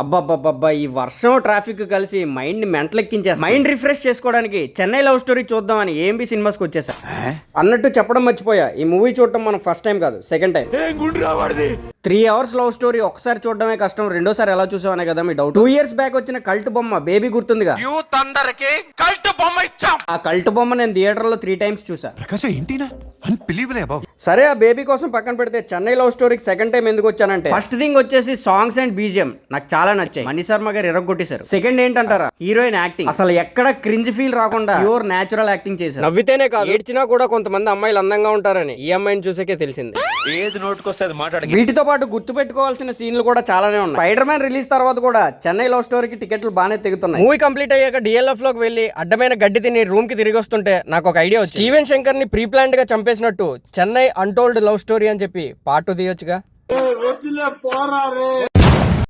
అబ్బబ్బబ్బబ్బా ఈ వర్షం ట్రాఫిక్ కలిసి మైండ్ మెంటల్ ఎక్కించేస్తా. మైండ్ రిఫ్రెష్ చేసుకోవడానికి చెన్నై లవ్ స్టోరీ చూద్దామని ఏఎంబీ సినిమాస్కి వచ్చేసా. అన్నట్టు చెప్పడం మర్చిపోయా, ఈ మూవీ చూడటం మనం ఫస్ట్ టైం కాదు, second time. 3 hours love story ఒకసారి చూడడమే కష్టం, రెండోసారి ఎలా చూసామనే కదా మీ డౌట్. 2 years బ్యాక్ వచ్చిన కల్ట్ బొమ్మ బేబీ గుర్తుందిగా, యూత్ అందరికి కల్ట్ బొమ్మ ఇచ్చాం. ఆ కల్ట్ బొమ్మ నేను థియేటర్లో 3 times చూసా. సరే ఆ బేబీ కోసం పక్కన పెడితే చెన్నై లవ్ స్టోరీకి సెకండ్ టైం ఎందుకు వచ్చానంటే, ఫస్ట్ థింగ్ వచ్చేసి సాంగ్స్ అండ్ బీజిఎం నాకు చాలా నచ్చాయి. మణి శర్మ గారు ఎరగొట్టేశారు. సెకండ్ ఏంటంటారా, హీరోయిన్ యాక్టింగ్ అసలు ఎక్కడ క్రింజ్ ఫీల్ రాకుండా ప్యూర్ నేచురల్ యాక్టింగ్ చేశారు. నవ్వితేనే కాదు ఏడ్చినా కూడా కొంతమంది అమ్మాయిలు అందంగా ఉంటారని ఈ అమ్మాయిని చూసాకే తెలిసింది. ఏది నోటుకొస్తే అది మాట్లాడ. వీటితో పాటు గుర్తు పెట్టుకోవాల్సిన సీన్లు కూడా చాలానే ఉన్నాయి. స్పైడర్ మ్యాన్ రిలీజ్ తర్వాత కూడా చెన్నై లవ్ స్టోరీకి టికెట్లు బాగానే తెగుతున్నాయి. మూవీ కంప్లీట్ అయ్యాక డిఎల్ఎఫ్ లోకి వెళ్లి అడ్డమైన గడ్డి తిని రూమ్ కి తిరిగి వస్తుంటే నాకు ఒక ఐడియా వచ్చింది. స్టీవెన్ శంకర్ ని ప్రీ ప్లాన్డ్ గా చంపేసినట్టు చెన్నై అన్టోల్డ్ లవ్ స్టోరీ అని చెప్పి పార్ట్ 2 తీయొచ్చుగా.